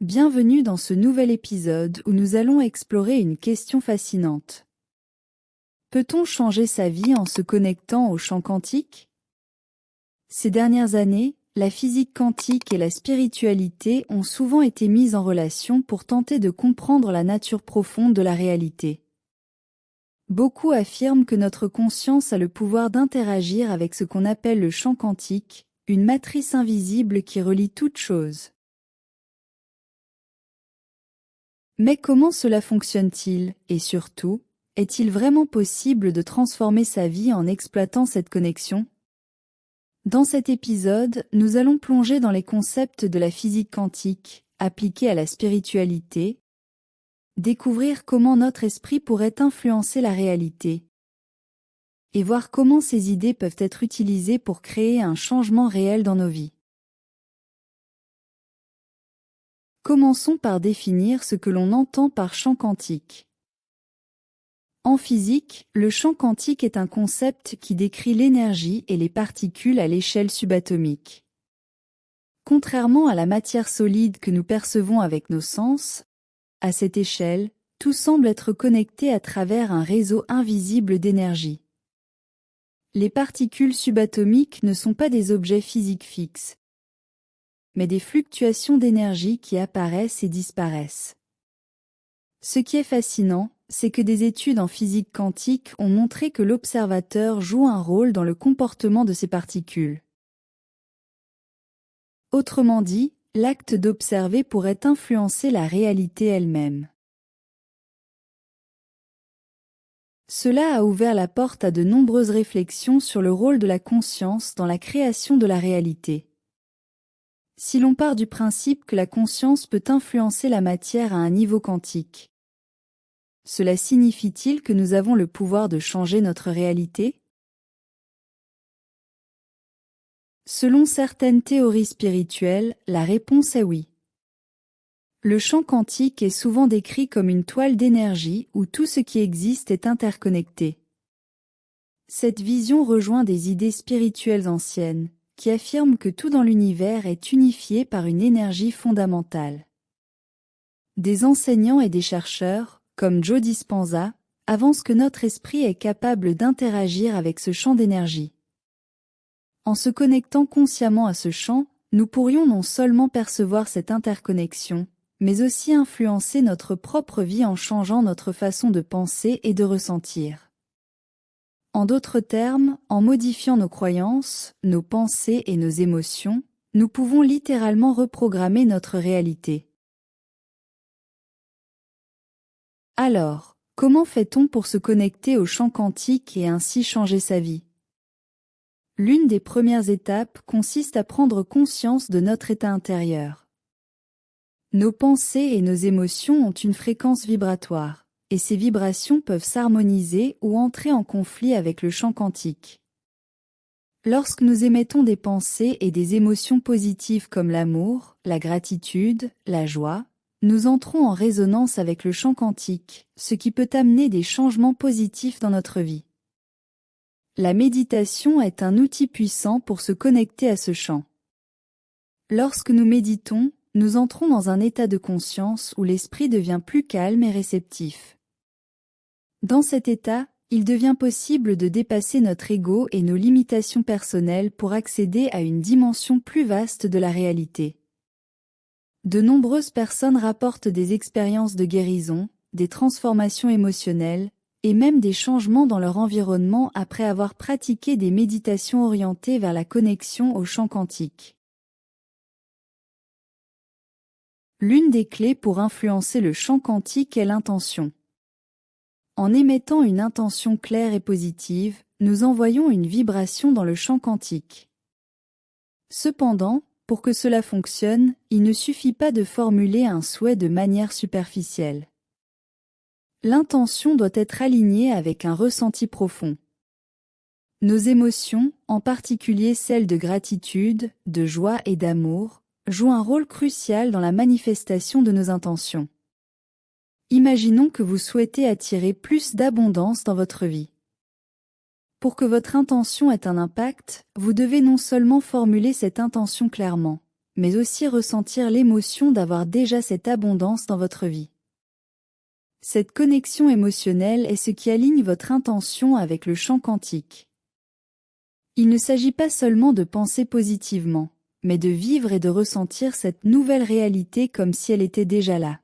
Bienvenue dans ce nouvel épisode où nous allons explorer une question fascinante. Peut-on changer sa vie en se connectant au champ quantique? Ces dernières années, la physique quantique et la spiritualité ont souvent été mises en relation pour tenter de comprendre la nature profonde de la réalité. Beaucoup affirment que notre conscience a le pouvoir d'interagir avec ce qu'on appelle le champ quantique, une matrice invisible qui relie toutes choses. Mais comment cela fonctionne-t-il, et surtout, est-il vraiment possible de transformer sa vie en exploitant cette connexion? Dans cet épisode, nous allons plonger dans les concepts de la physique quantique, appliqués à la spiritualité, découvrir comment notre esprit pourrait influencer la réalité, et voir comment ces idées peuvent être utilisées pour créer un changement réel dans nos vies. Commençons par définir ce que l'on entend par champ quantique. En physique, le champ quantique est un concept qui décrit l'énergie et les particules à l'échelle subatomique. Contrairement à la matière solide que nous percevons avec nos sens, à cette échelle, tout semble être connecté à travers un réseau invisible d'énergie. Les particules subatomiques ne sont pas des objets physiques fixes, mais des fluctuations d'énergie qui apparaissent et disparaissent. Ce qui est fascinant, c'est que des études en physique quantique ont montré que l'observateur joue un rôle dans le comportement de ces particules. Autrement dit, l'acte d'observer pourrait influencer la réalité elle-même. Cela a ouvert la porte à de nombreuses réflexions sur le rôle de la conscience dans la création de la réalité. Si l'on part du principe que la conscience peut influencer la matière à un niveau quantique, cela signifie-t-il que nous avons le pouvoir de changer notre réalité? Selon certaines théories spirituelles, la réponse est oui. Le champ quantique est souvent décrit comme une toile d'énergie où tout ce qui existe est interconnecté. Cette vision rejoint des idées spirituelles anciennes, qui affirment que tout dans l'univers est unifié par une énergie fondamentale. Des enseignants et des chercheurs, comme Joe Dispenza, avance que notre esprit est capable d'interagir avec ce champ d'énergie. En se connectant consciemment à ce champ, nous pourrions non seulement percevoir cette interconnexion, mais aussi influencer notre propre vie en changeant notre façon de penser et de ressentir. En d'autres termes, en modifiant nos croyances, nos pensées et nos émotions, nous pouvons littéralement reprogrammer notre réalité. Alors, comment fait-on pour se connecter au champ quantique et ainsi changer sa vie? L'une des premières étapes consiste à prendre conscience de notre état intérieur. Nos pensées et nos émotions ont une fréquence vibratoire, et ces vibrations peuvent s'harmoniser ou entrer en conflit avec le champ quantique. Lorsque nous émettons des pensées et des émotions positives comme l'amour, la gratitude, la joie, nous entrons en résonance avec le champ quantique, ce qui peut amener des changements positifs dans notre vie. La méditation est un outil puissant pour se connecter à ce champ. Lorsque nous méditons, nous entrons dans un état de conscience où l'esprit devient plus calme et réceptif. Dans cet état, il devient possible de dépasser notre ego et nos limitations personnelles pour accéder à une dimension plus vaste de la réalité. De nombreuses personnes rapportent des expériences de guérison, des transformations émotionnelles, et même des changements dans leur environnement après avoir pratiqué des méditations orientées vers la connexion au champ quantique. L'une des clés pour influencer le champ quantique est l'intention. En émettant une intention claire et positive, nous envoyons une vibration dans le champ quantique. Cependant, pour que cela fonctionne, il ne suffit pas de formuler un souhait de manière superficielle. L'intention doit être alignée avec un ressenti profond. Nos émotions, en particulier celles de gratitude, de joie et d'amour, jouent un rôle crucial dans la manifestation de nos intentions. Imaginons que vous souhaitez attirer plus d'abondance dans votre vie. Pour que votre intention ait un impact, vous devez non seulement formuler cette intention clairement, mais aussi ressentir l'émotion d'avoir déjà cette abondance dans votre vie. Cette connexion émotionnelle est ce qui aligne votre intention avec le champ quantique. Il ne s'agit pas seulement de penser positivement, mais de vivre et de ressentir cette nouvelle réalité comme si elle était déjà là.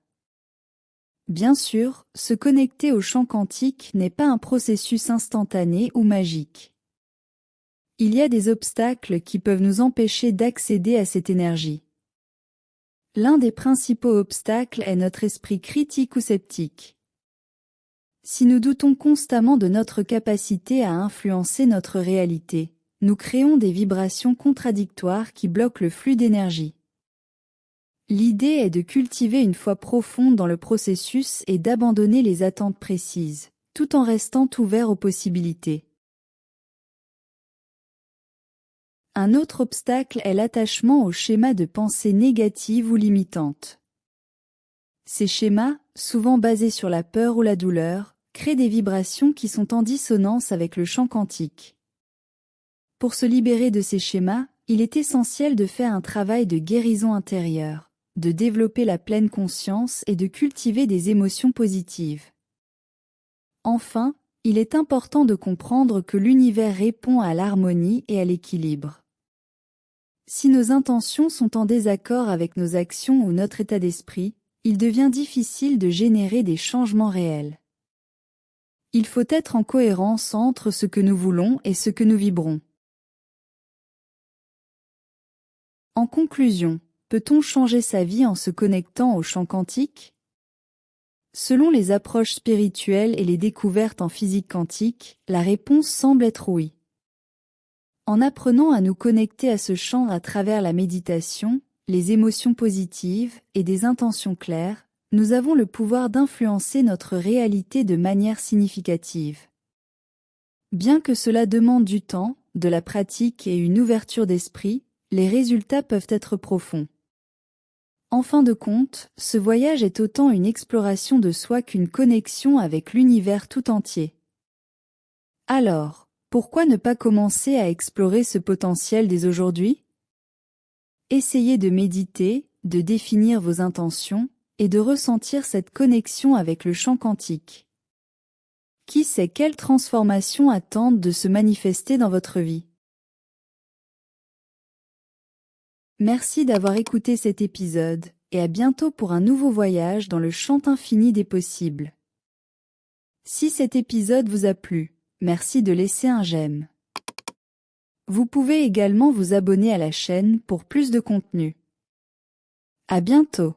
Bien sûr, se connecter au champ quantique n'est pas un processus instantané ou magique. Il y a des obstacles qui peuvent nous empêcher d'accéder à cette énergie. L'un des principaux obstacles est notre esprit critique ou sceptique. Si nous doutons constamment de notre capacité à influencer notre réalité, nous créons des vibrations contradictoires qui bloquent le flux d'énergie. L'idée est de cultiver une foi profonde dans le processus et d'abandonner les attentes précises, tout en restant ouvert aux possibilités. Un autre obstacle est l'attachement aux schémas de pensée négatives ou limitantes. Ces schémas, souvent basés sur la peur ou la douleur, créent des vibrations qui sont en dissonance avec le champ quantique. Pour se libérer de ces schémas, il est essentiel de faire un travail de guérison intérieure, de développer la pleine conscience et de cultiver des émotions positives. Enfin, il est important de comprendre que l'univers répond à l'harmonie et à l'équilibre. Si nos intentions sont en désaccord avec nos actions ou notre état d'esprit, il devient difficile de générer des changements réels. Il faut être en cohérence entre ce que nous voulons et ce que nous vibrons. En conclusion, peut-on changer sa vie en se connectant au champ quantique? Selon les approches spirituelles et les découvertes en physique quantique, la réponse semble être oui. En apprenant à nous connecter à ce champ à travers la méditation, les émotions positives et des intentions claires, nous avons le pouvoir d'influencer notre réalité de manière significative. Bien que cela demande du temps, de la pratique et une ouverture d'esprit, les résultats peuvent être profonds. En fin de compte, ce voyage est autant une exploration de soi qu'une connexion avec l'univers tout entier. Alors, pourquoi ne pas commencer à explorer ce potentiel dès aujourd'hui? Essayez de méditer, de définir vos intentions, et de ressentir cette connexion avec le champ quantique. Qui sait quelles transformations attendent de se manifester dans votre vie? Merci d'avoir écouté cet épisode, et à bientôt pour un nouveau voyage dans le champ infini des possibles. Si cet épisode vous a plu, merci de laisser un j'aime. Vous pouvez également vous abonner à la chaîne pour plus de contenu. À bientôt!